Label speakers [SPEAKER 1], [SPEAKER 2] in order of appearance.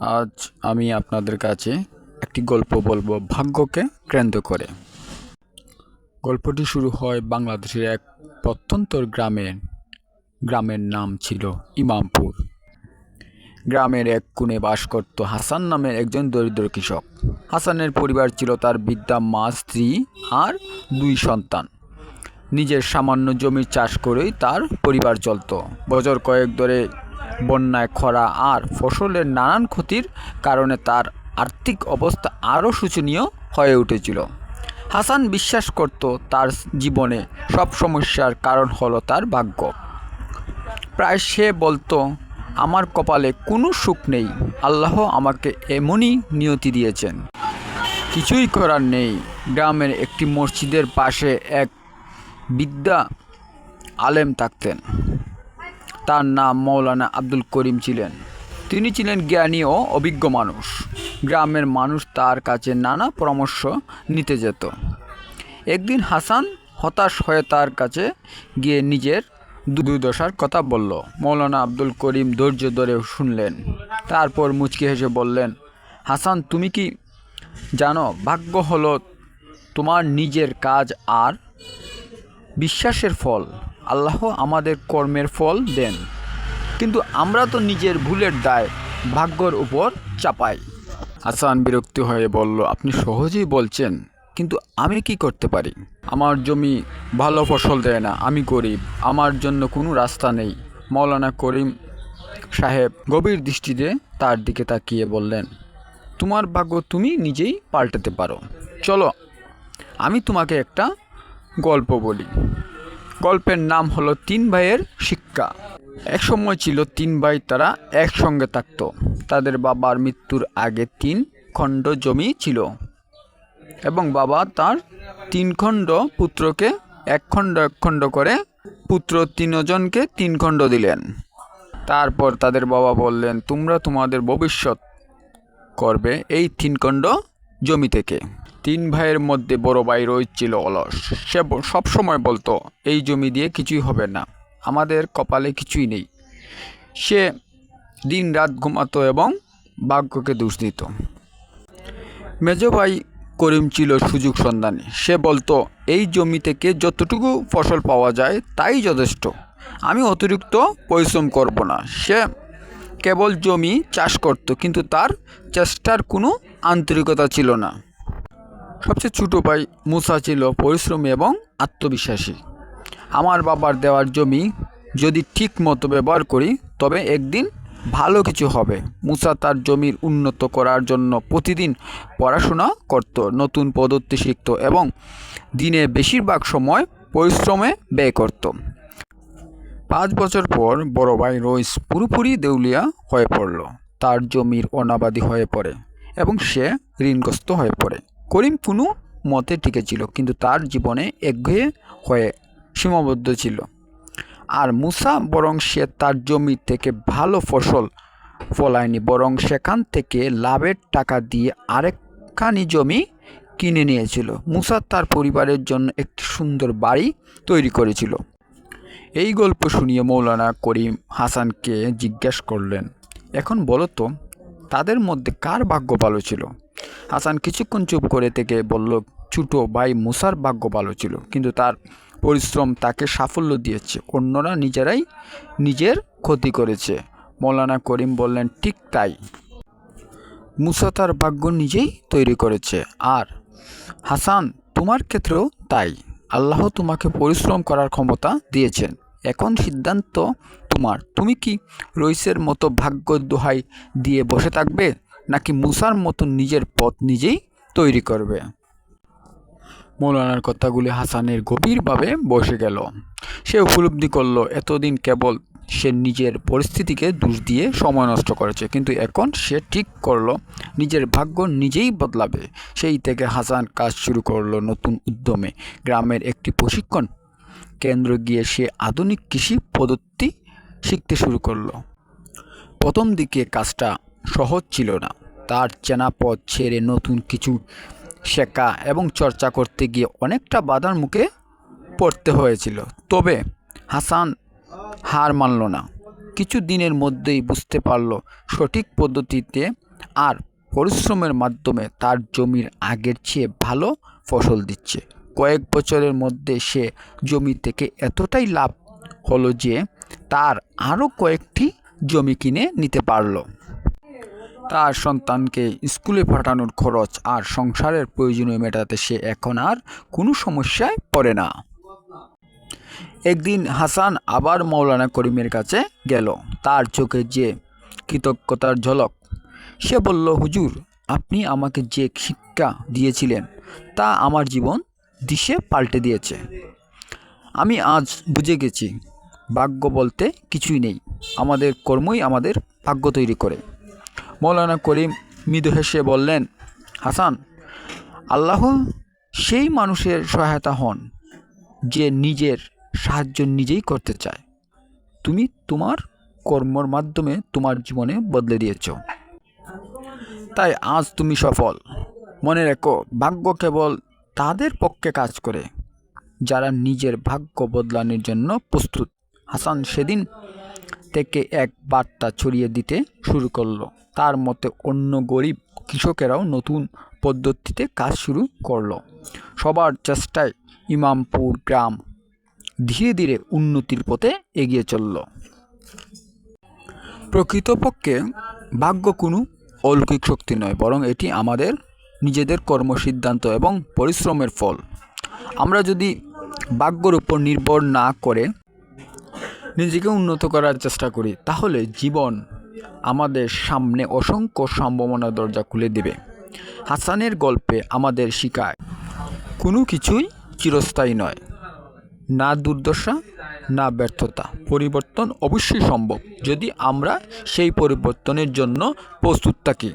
[SPEAKER 1] আজ আমি আপনাদের কাছে একটি গল্প বলবো ভাগ্যকে কেন্দ্র করে। গল্পটি শুরু হয় বাংলাদেশের এক প্রত্যন্ত গ্রামের নাম ছিল ইমামপুর। গ্রামের এক কোণে বাস করত হাসান নামের একজন দরিদ্র কৃষক। হাসানের পরিবার ছিল তার বৃদ্ধা মা, স্ত্রী আর 2 সন্তান। নিজের সামান্য জমি চাষ করেই তার পরিবার চলত। বছর কয়েক ধরে বন্যায়, খরা আর ফসলের নানান ক্ষতির কারণে তার আর্থিক অবস্থা আরও শোচনীয় হয়ে উঠেছিল। হাসান বিশ্বাস করত তার জীবনে সব সমস্যার কারণ হলো তার ভাগ্য। প্রায় সে বলতো, আমার কপালে কোনো সুখ নেই, আল্লাহ আমাকে এমনই নিয়তি দিয়েছেন, কিছুই করার নেই। গ্রামের একটি মসজিদের পাশে এক বৃদ্ধা আলেম থাকতেন। তার নাম মৌলানা আব্দুল করিম ছিলেন। তিনি ছিলেন জ্ঞানী ও অভিজ্ঞ মানুষ। গ্রামের মানুষ তার কাছে নানা পরামর্শ নিতে যেত। একদিন হাসান হতাশ হয়ে তার কাছে গিয়ে নিজের দুর্দশার কথা বলল। মৌলানা আব্দুল করিম ধৈর্য ধরে শুনলেন। তারপর মুচকি হেসে বললেন, হাসান, তুমি কি জানো, ভাগ্য হলো তোমার নিজের কাজ আর বিশ্বাসের ফল। আল্লাহ আমাদের কর্মের ফল দেন, কিন্তু আমরা তো নিজের ভুলের দায় ভাগ্যর উপর চাপাই। হাসান বিরক্ত হয়ে বলল, আপনি সহজেই বলছেন, কিন্তু আমি কি করতে পারি? আমার জমি ভালো ফসল দেয় না, আমি গরিব, আমার জন্য কোনো রাস্তা নেই। মৌলানা করিম সাহেব গভীর দৃষ্টিতে তার দিকে তাকিয়ে বললেন, তোমার ভাগ্য তুমি নিজেই পাল্টাতে পারো। চলো, আমি তোমাকে একটা গল্প বলি। গল্পের নাম হলো 3 ভাইয়ের শিক্ষা। এক সময় ছিল 3 ভাই, তারা একসঙ্গে থাকত। তাদের বাবার মৃত্যুর আগে 3 খণ্ড জমি ছিল এবং বাবা তার 3 খণ্ড পুত্রকে এক খণ্ড করে পুত্র 3 জনকে 3 খণ্ড দিলেন। তারপর তাদের বাবা বললেন, তোমরা তোমাদের ভবিষ্যৎ করবে এই 3 খণ্ড জমি থেকে। 3 ভাইয়ের মধ্যে বড় ভাই রোহিত ছিল অলস। সে সবসময় বলতো, এই জমি দিয়ে কিছুই হবে না, আমাদের কপালে কিছুই নেই। সে দিন রাত ঘুমাতো এবং ভাগ্যকে দোষ দিত। মেজ ভাই করিম ছিল সুযোগ সন্ধানী। সে বলতো, এই জমি থেকে যতটুকু ফসল পাওয়া যায় তাই যথেষ্ট, আমি অতিরিক্ত পরিশ্রম করব না। সে কেবল জমি চাষ করত, কিন্তু তার চেষ্টার কোনো আন্তরিকতা ছিল না। সবচেয়ে ছোটো ভাই মুসা ছিল পরিশ্রমী এবং আত্মবিশ্বাসী। আমার বাবার দেওয়ার জমি যদি ঠিক মতো ব্যবহার করি তবে একদিন ভালো কিছু হবে। মুসা তার জমির উন্নত করার জন্য প্রতিদিন পড়াশোনা করত, নতুন পদ্ধতি শিখত এবং দিনে বেশিরভাগ সময় পরিশ্রমে ব্যয় করত। 5 বছর পর বড় ভাই রইস পুরোপুরি দেউলিয়া হয়ে পড়ল। তার জমির অনাবাদি হয়ে পড়ে এবং সে ঋণগ্রস্ত হয়ে পড়ে। করিম কোনো মতে টিকেছিল, কিন্তু তার জীবনে একঘেয়ে হয়ে সীমাবদ্ধ ছিল। আর মুসা, বরং সে তার জমি থেকে ভালো ফসল ফলায়নি, বরং সেখান থেকে লাভের টাকা দিয়ে আরেকখানি জমি কিনে নিয়েছিল। মুসা তার পরিবারের জন্য একটি সুন্দর বাড়ি তৈরি করেছিল। এই গল্প শুনিয়ে মৌলানা করিম হাসানকে জিজ্ঞেস করলেন, এখন বলো তো, তাদের মধ্যে কার ভাগ্য ভালো ছিল? হাসান কিছুক্ষণ চুপ করে থেকে বলল, ছোটো ভাই মুসার ভাগ্য ভালো ছিল, কিন্তু তার পরিশ্রম তাকে সাফল্য দিয়েছে, অন্যরা নিজেরাই নিজের ক্ষতি করেছে। মৌলানা করিম বললেন, ঠিক তাই, মুসা তার ভাগ্য নিজেই তৈরি করেছে, আর হাসান, তোমার ক্ষেত্রেও তাই। আল্লাহ তোমাকে পরিশ্রম করার ক্ষমতা দিয়েছেন, এখন সিদ্ধান্ত তোমার। তুমি কি রইসের মতো ভাগ্য দোহাই দিয়ে বসে থাকবে, নাকি মুসার মতো নিজের পথ নিজেই তৈরি করবে? মৌলানার কথাগুলি হাসানের গভীরভাবে বসে গেল। সে উপলব্ধি করল, এতদিন কেবল সে নিজের পরিস্থিতিকে দোষ দিয়ে সময় নষ্ট করেছে, কিন্তু এখন সে ঠিক করলো নিজের ভাগ্য নিজেই বদলাবে। সেই থেকে হাসান কাজ শুরু করলো নতুন উদ্যমে। গ্রামের একটি প্রশিক্ষণ কেন্দ্র গিয়ে সে আধুনিক কৃষি পদ্ধতি শিখতে শুরু করলো। প্রথম দিকে কাজটা সহজ ছিল না। তার চেনা পথ ছেড়ে নতুন কিছু শেখা এবং চর্চা করতে গিয়ে অনেকটা বাধার মুখে পড়তে হয়েছিল। তবে হাসান হার মানল না। কিছু দিনের মধ্যেই বুঝতে পারল সঠিক পদ্ধতিতে আর পরিশ্রমের মাধ্যমে তার জমির আগের চেয়ে ভালো ফসল দিচ্ছে। কয়েক বছরের মধ্যে সে জমি থেকে এতটাই লাভ হলো যে তার আরও কয়েকটি জমি কিনে নিতে পারল। তার সন্তানকে স্কুলে পাঠানোর খরচ আর সংসারের প্রয়োজনীয় মেটাতে সে এখন আর কোনো সমস্যায় পড়ে না। একদিন হাসান আবার মৌলানা করিমের কাছে গেল। তার চোখে যে কৃতজ্ঞতার ঝলক! সে বলল, হুজুর, আপনি আমাকে যে শিক্ষা দিয়েছিলেন তা আমার জীবন দিশে পাল্টে দিয়েছে। আমি আজ বুঝে গেছি, ভাগ্য বলতে কিছুই নেই, আমাদের কর্মই আমাদের ভাগ্য তৈরি করে। মৌলানা করিম মৃদু হেসে বললেন, হাসান, আল্লাহ সেই মানুষের সহায়তা হন যে নিজের সাহায্য নিজেই করতে চায়। তুমি তোমার কর্মর মাধ্যমে তোমার জীবনে বদলে দিয়েছ, তাই আজ তুমি সফল। মনে রেখো, ভাগ্য কেবল তাদের পক্ষে কাজ করে যারা নিজের ভাগ্য বদলানোর জন্য প্রস্তুত। হাসান সেদিন থেকে এক বার্তা ছড়িয়ে দিতে শুরু করলো। তার মতে অন্য গরিব কৃষকেরাও নতুন পদ্ধতিতে কাজ শুরু করলো। সবার চেষ্টায় ইমামপুর গ্রাম ধীরে ধীরে উন্নতির পথে এগিয়ে চলল। প্রকৃতপক্ষে ভাগ্য কোনো অলৌকিক শক্তি নয়, বরং এটি আমাদের নিজেদের কর্মসিদ্ধান্ত এবং পরিশ্রমের ফল। আমরা যদি ভাগ্যের উপর নির্ভর না করে নিজেকে উন্নত করার চেষ্টা করি, তাহলে জীবন আমাদের সামনে অসংখ্য সম্ভাবনার দরজা খুলে দেবে। হাসানের গল্পে আমাদের শেখায়, কোনো কিছুই চিরস্থায়ী নয়, না দুর্দশা না ব্যর্থতা। পরিবর্তন অবশ্যই সম্ভব, যদি আমরা সেই পরিবর্তনের জন্য প্রস্তুত থাকি।